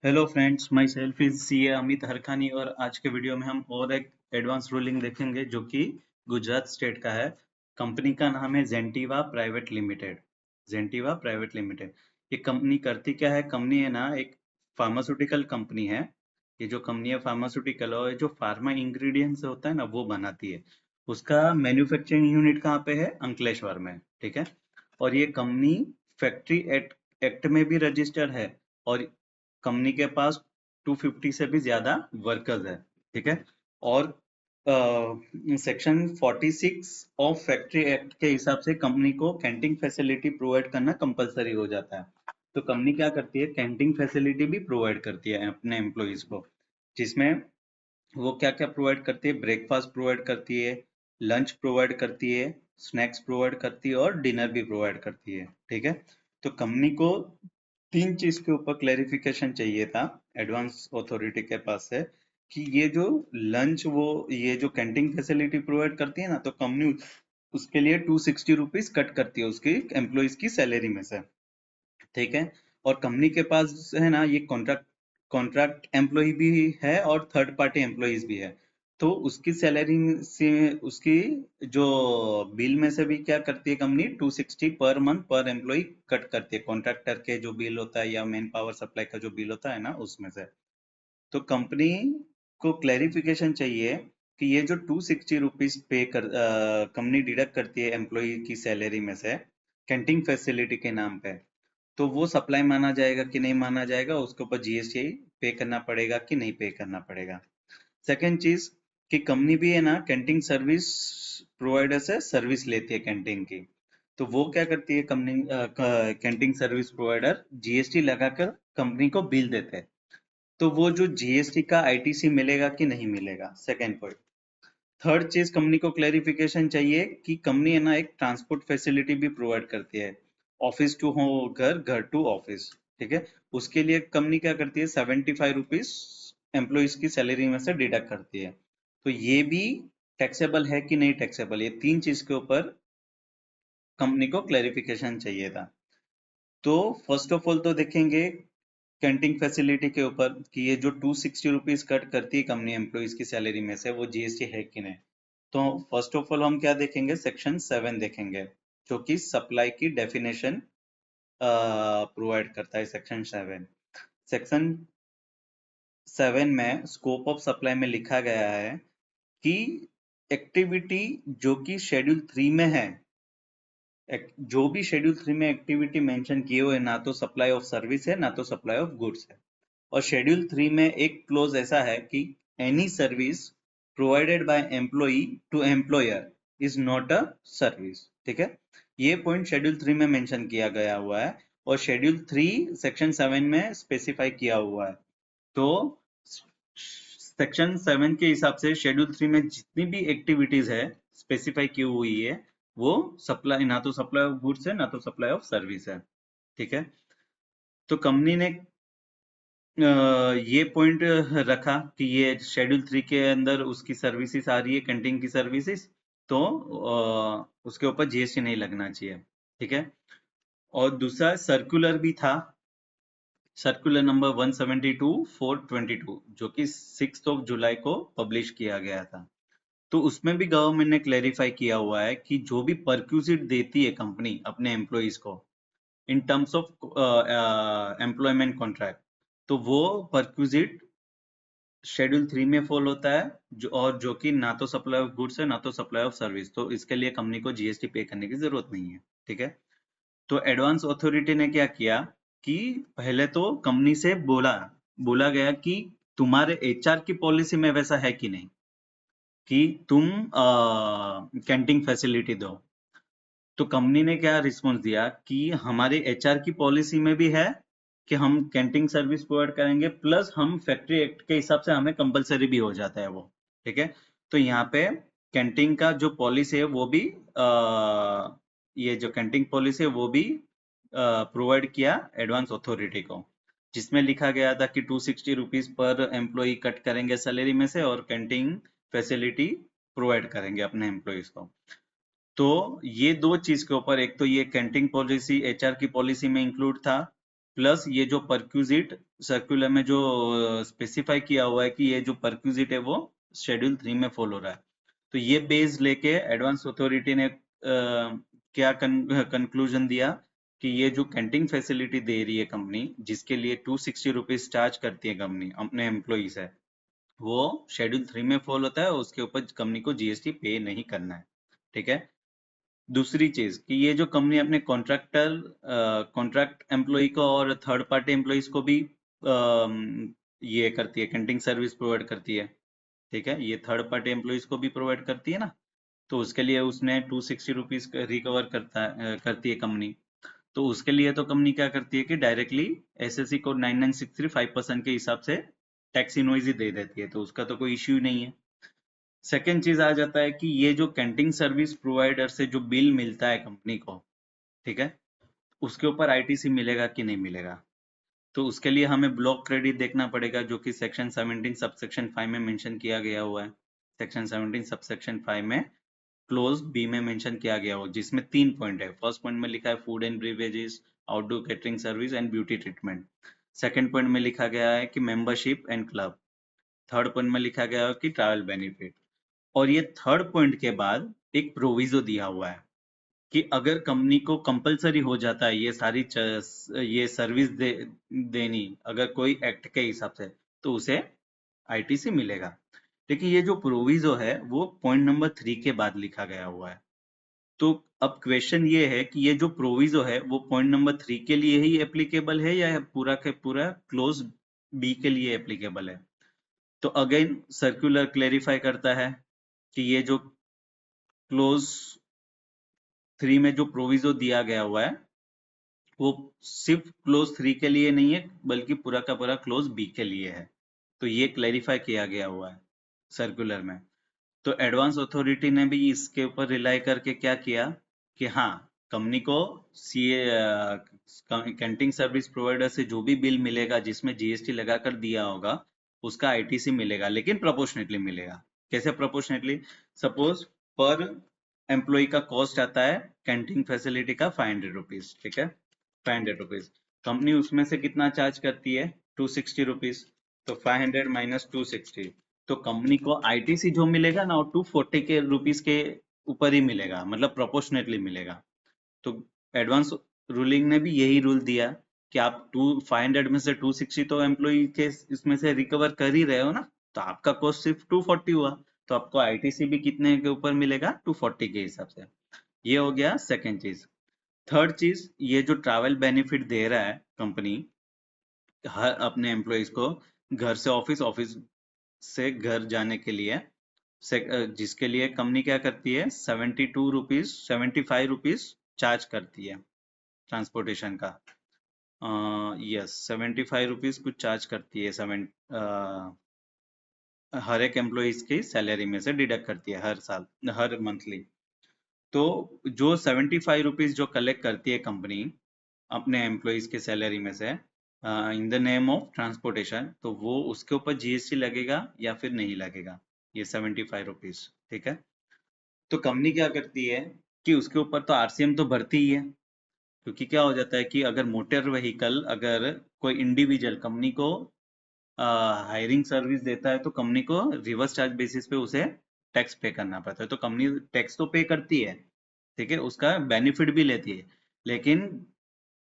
Hello friends, my self is CA Amit Harkhani और आज के वीडियो में हम और एक एडवांस रूलिंग देखेंगे जो कि गुजरात स्टेट का है। कंपनी का नाम है जेंटीवा प्राइवेट लिमिटेड। जेंटीवा प्राइवेट लिमिटेड ये कंपनी करती क्या है? कंपनी है ना, एक फार्मास्यूटिकल कंपनी है। ये जो कंपनी है फार्मास्यूटिकल और जो फार्मा इंग्रेडिएंट्स होता है ना वो बनाती है। उसका मैन्युफैक्चरिंग यूनिट कहाँ पे है? अंकलेश्वर में। ठीक है। और ये कंपनी फैक्ट्री एक्ट में भी रजिस्टर्ड है और कंपनी के पास 250 से भी ज्यादा वर्कर्स है। ठीक है। और सेक्शन 46 ऑफ फैक्ट्री एक्ट के हिसाब से कंपनी को कैंटीन फैसिलिटी प्रोवाइड करना कंपलसरी हो जाता है। तो कंपनी क्या करती है? कैंटीन फैसिलिटी भी प्रोवाइड करती है अपने एम्प्लॉइज को, जिसमें वो क्या क्या प्रोवाइड करती है? ब्रेकफास्ट प्रोवाइड करती है, लंच प्रोवाइड करती है, स्नैक्स प्रोवाइड करती है और डिनर भी प्रोवाइड करती है। ठीक है। तो कंपनी को तीन चीज के ऊपर क्लेरिफिकेशन चाहिए था एडवांस अथॉरिटी के पास से कि ये जो लंच वो ये जो कैंटीन फैसिलिटी प्रोवाइड करती है ना, तो कंपनी उसके लिए 260 रुपीज कट करती है उसकी एम्प्लॉइज की सैलरी में से। ठीक है। और कंपनी के पास है ना, ये कॉन्ट्रैक्ट कॉन्ट्रैक्ट एम्प्लॉय भी है और थर्ड पार्टी एम्प्लॉयज भी है। तो उसकी सैलरी से उसकी जो बिल में से भी क्या करती है कंपनी? 260 पर मंथ पर एम्प्लॉय कट करती है, कॉन्ट्रैक्टर के जो बिल होता है या मैन पावर सप्लाई का जो बिल होता है ना उसमें से। तो कंपनी को क्लैरिफिकेशन चाहिए कि ये जो 260 रुपीज पे कर कंपनी डिडक्ट करती है एम्प्लॉय की सैलरी में से कैंटीन फैसिलिटी के नाम पे, तो वो सप्लाई माना जाएगा कि नहीं माना जाएगा? उसके ऊपर जीएसटी पे करना पड़ेगा कि नहीं पे करना पड़ेगा? सेकंड चीज कि कंपनी भी है ना कैंटीन सर्विस प्रोवाइडर से सर्विस लेती है कैंटीन की। तो वो क्या करती है? Company canteen service provider GST लगाकर कंपनी को बिल देते हैं। तो वो जो जीएसटी का आईटीसी मिलेगा कि नहीं मिलेगा? Second point. थर्ड चीज कंपनी को क्लेरिफिकेशन चाहिए कि कंपनी है ना एक ट्रांसपोर्ट फैसिलिटी भी प्रोवाइड करती है, ऑफिस टू हो घर, घर टू ऑफिस। ठीक है। उसके लिए कंपनी क्या करती है? 75 रुपीज एम्प्लॉइज की सैलरी में से डिडक्ट करती है। तो ये भी टैक्सेबल है कि नहीं टैक्सेबल? ये तीन चीज के ऊपर कंपनी को क्लेरिफिकेशन चाहिए था। तो फर्स्ट ऑफ ऑल तो देखेंगे कैंटीन फैसिलिटी के ऊपर कि ये जो 260 रुपीज कट करती है कंपनी एम्प्लॉइज की सैलरी में से, वो जीएसटी है कि नहीं। तो फर्स्ट ऑफ ऑल हम क्या देखेंगे? सेक्शन 7 देखेंगे जो कि सप्लाई की डेफिनेशन प्रोवाइड करता है। सेक्शन 7 में स्कोप ऑफ सप्लाई में लिखा गया है कि एक्टिविटी जो कि शेड्यूल 3 में है, जो भी शेड्यूल 3 में एक्टिविटी मेंशन किए हुए, ना तो सप्लाई ऑफ सर्विस है ना तो सप्लाई ऑफ गुड्स है। और शेड्यूल 3 में एक क्लोज ऐसा है कि any service provided by employee to employer is not a service. ठीक है। ये पॉइंट शेड्यूल 3 में मेंशन किया गया हुआ है और शेड्यूल 3 सेक्शन 7 में स्पेसिफाई किया हुआ है। तो सेक्शन 7 के हिसाब से शेड्यूल 3 में जितनी भी एक्टिविटीज है स्पेसिफाई की हुई है, वो सप्लाई ना तो सप्लाई ऑफ गुड्स है ना तो सप्लाई ऑफ सर्विस है। ठीक है। तो कंपनी ने ये पॉइंट रखा कि ये शेड्यूल 3 के अंदर उसकी सर्विसेज आ रही है, कैंटीन की सर्विसेज, तो उसके ऊपर जीएसटी नहीं लगना चाहिए। ठीक है। और दूसरा सर्कुलर भी था, सर्कुलर नंबर 172/422 जो कि 6 जुलाई को पब्लिश किया गया था। तो उसमें भी गवर्नमेंट ने क्लेरिफाई किया हुआ है कि जो भी परक्यूजिट देती है कंपनी अपने एम्प्लॉइज को in terms of employment contract, तो वो परक्यूजिट शेड्यूल 3 में फॉल होता है, जो और जो कि ना तो सप्लाई ऑफ गुड्स है ना तो सप्लाई ऑफ सर्विस, तो इसके लिए कंपनी को जीएसटी पे करने की जरूरत नहीं है। ठीक है। तो एडवांस अथॉरिटी ने क्या किया कि पहले तो कंपनी से बोला बोला गया कि तुम्हारे एचआर की पॉलिसी में वैसा है कि नहीं कि तुम कैंटीन फैसिलिटी दो। तो कंपनी ने क्या रिस्पॉन्स दिया कि हमारे एचआर की पॉलिसी में भी है कि हम कैंटीन सर्विस प्रोवाइड करेंगे, प्लस हम फैक्ट्री एक्ट के हिसाब से हमें कंपलसरी भी हो जाता है वो। ठीक है। तो यहाँ पे कैंटीन का जो पॉलिसी है वो भी ये जो कैंटीन पॉलिसी है वो भी प्रोवाइड किया एडवांस अथॉरिटी को, जिसमें लिखा गया था कि 260 रुपीज पर एम्प्लॉय कट करेंगे सैलरी में से और कैंटीन फैसिलिटी प्रोवाइड करेंगे अपने एम्प्लॉयज को। तो ये दो चीज के ऊपर, एक तो ये कैंटीन पॉलिसी एचआर की पॉलिसी में इंक्लूड था प्लस ये जो परक्यूजिट सर्कुलर में जो स्पेसिफाई किया हुआ है कि ये जो परक्यूजिट है वो शेड्यूल 3 में फॉलो हो रहा है। तो ये बेस लेके एडवांस अथॉरिटी ने क्या कंक्लूजन दिया कि ये जो कैंटीन फैसिलिटी दे रही है कंपनी, जिसके लिए 260 रुपीज चार्ज करती है कंपनी अपने एम्प्लॉई से, वो शेड्यूल 3 में फॉल होता है, उसके ऊपर कंपनी को जीएसटी पे नहीं करना है। ठीक है। दूसरी चीज कि ये जो कंपनी अपने कॉन्ट्रैक्ट एम्प्लॉय को और थर्ड पार्टी एम्प्लॉयज को भी ये करती है, कैंटीन सर्विस प्रोवाइड करती है। ठीक है, ये थर्ड पार्टी एम्प्लॉयज को भी प्रोवाइड करती है ना, तो उसके लिए उसने 260 रुपीज रिकवर करती है कंपनी। तो उसके लिए तो कंपनी क्या करती है कि डायरेक्टली एसएससी कोड 9963 5% के हिसाब से टैक्स इनवॉइस ही दे देती है, तो उसका तो कोई इश्यू नहीं है। सेकेंड चीज आ जाता है कि ये जो कैंटीन सर्विस प्रोवाइडर से जो बिल मिलता है कंपनी को, ठीक है, उसके ऊपर आईटीसी मिलेगा कि नहीं मिलेगा। तो उसके लिए हमें ब्लॉक क्रेडिट देखना पड़ेगा, जो कि सेक्शन 17 सबसेक्शन 5 में मेंशन किया गया हुआ है। सेक्शन 17 सबसेक्शन 5 में क्लोज बी में मेंशन किया गया हो, जिसमें 3 पॉइंट है। फर्स्ट पॉइंट में लिखा है food and beverages, outdoor catering service and beauty treatment. Second point में लिखा गया है कि membership and club. Third point में लिखा गया है कि ट्रैवल बेनिफिट। और ये थर्ड पॉइंट के बाद एक प्रोविजो दिया हुआ है कि अगर कंपनी को कंपलसरी हो जाता है ये सारी ये सर्विस देनी, अगर कोई एक्ट के हिसाब से, तो उसे आईटीसी मिलेगा। लेकिन ये जो प्रोविजो है वो पॉइंट नंबर 3 के बाद लिखा गया हुआ है। तो अब क्वेश्चन ये है कि ये जो प्रोविजो है वो पॉइंट नंबर 3 के लिए ही एप्लीकेबल है या पूरा के पूरा क्लोज बी के लिए एप्लीकेबल है। तो अगेन सर्कुलर क्लेरिफाई करता है कि ये जो क्लोज 3 में जो प्रोविजो दिया गया हुआ है वो सिर्फ क्लोज 3 के लिए नहीं है, बल्कि पूरा का पूरा क्लोज बी के लिए है। तो ये क्लेरिफाई किया गया हुआ है सर्कुलर में। तो एडवांस अथॉरिटी ने भी इसके ऊपर रिलाई करके क्या किया कि हाँ, कंपनी को सीए कैंटीन सर्विस प्रोवाइडर से जो भी बिल मिलेगा जिसमें जीएसटी लगाकर दिया होगा, उसका आईटीसी मिलेगा, लेकिन प्रोपोर्शनेटली मिलेगा। कैसे प्रोपोर्शनेटली? सपोज पर एम्प्लॉय का कॉस्ट आता है कैंटीन फैसिलिटी का 500 रुपीज, ठीक है, 500 रुपीज। कंपनी उसमें से कितना चार्ज करती है? 260 रुपीज। तो 500 माइनस 260, तो कंपनी को आईटीसी जो मिलेगा ना वो 240 के रुपीस के ऊपर ही मिलेगा, मतलब प्रोपोर्शनेटली मिलेगा। तो एडवांस रूलिंग ने भी यही रूल दिया कि आप 500 में से 260 तो एम्प्लॉय के इसमें से रिकवर कर ही रहे हो ना, तो आपका कॉस्ट सिर्फ 240 हुआ, तो आपको आईटीसी भी कितने के ऊपर मिलेगा? 240 के हिसाब से। ये हो गया सेकेंड चीज। थर्ड चीज, ये जो ट्रैवल बेनिफिट दे रहा है कंपनी हर अपने एम्प्लॉयज को, घर से ऑफिस, ऑफिस से घर जाने के लिए, जिसके लिए कंपनी क्या करती है, 72 रुपीज 75 रुपीज चार्ज करती है ट्रांसपोर्टेशन का। यस, 75 रुपीज कुछ चार्ज करती है, हर एक एम्प्लॉयज की सैलरी में से डिडक्ट करती है हर साल, हर मंथली। तो जो 75 रुपीज जो कलेक्ट करती है कंपनी अपने एम्प्लॉयज के सैलरी में से in the name of transportation, तो वो उसके ऊपर जीएसटी लगेगा या फिर नहीं लगेगा, ये 75 रुपीज। ठीक है। तो कंपनी क्या करती है कि उसके ऊपर तो आरसीएम तो भरती ही है, क्योंकि क्या हो जाता है कि अगर मोटर व्हीकल, अगर कोई इंडिविजुअल कंपनी को हायरिंग सर्विस देता है, तो कंपनी को रिवर्स चार्ज बेसिस पे उसे टैक्स पे करना पड़ता है। तो कंपनी टैक्स तो पे करती है, ठीक है, उसका बेनिफिट भी लेती है, लेकिन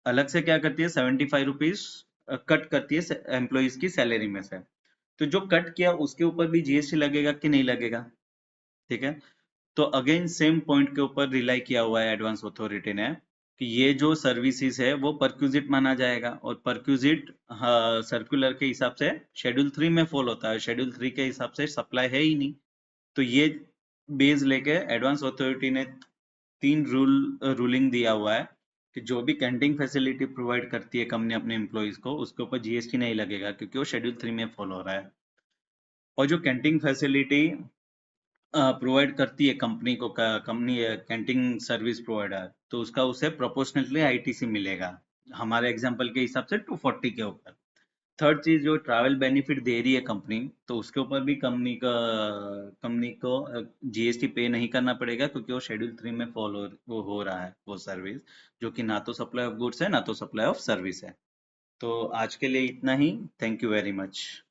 अलग से क्या करती है, 75 रुपीज कट करती है एम्प्लॉयज की सैलरी में से। तो जो कट किया उसके ऊपर भी जीएसटी लगेगा कि नहीं लगेगा? ठीक है। तो अगेन सेम पॉइंट के ऊपर रिलाई किया हुआ है एडवांस अथॉरिटी ने कि ये जो सर्विसेज है वो परक्यूजिट माना जाएगा, और परक्यूजिट सर्कुलर के हिसाब से शेड्यूल 3 में फॉल होता है, शेड्यूल 3 के हिसाब से सप्लाई है ही नहीं। तो ये बेस लेके एडवांस अथॉरिटी ने 3 रूलिंग दिया हुआ है कि जो भी कैंटीन फैसिलिटी प्रोवाइड करती है कंपनी अपने एम्प्लॉयज को, उसके ऊपर जीएसटी नहीं लगेगा, क्योंकि वो शेड्यूल 3 में फॉलो हो रहा है। और जो कैंटीन फैसिलिटी प्रोवाइड करती है कंपनी को, कंपनी कैंटीन सर्विस प्रोवाइडर, तो उसका उसे प्रोपोर्शनली आईटीसी मिलेगा, हमारे एग्जांपल के हिसाब से 240 के ऊपर। थर्ड चीज, जो ट्रैवल बेनिफिट दे रही है कंपनी, तो उसके ऊपर भी कंपनी को जीएसटी पे नहीं करना पड़ेगा, क्योंकि वो शेड्यूल 3 में फॉलो वो हो रहा है वो सर्विस, जो कि ना तो सप्लाई ऑफ गुड्स है ना तो सप्लाई ऑफ सर्विस है। तो आज के लिए इतना ही। Thank you very much.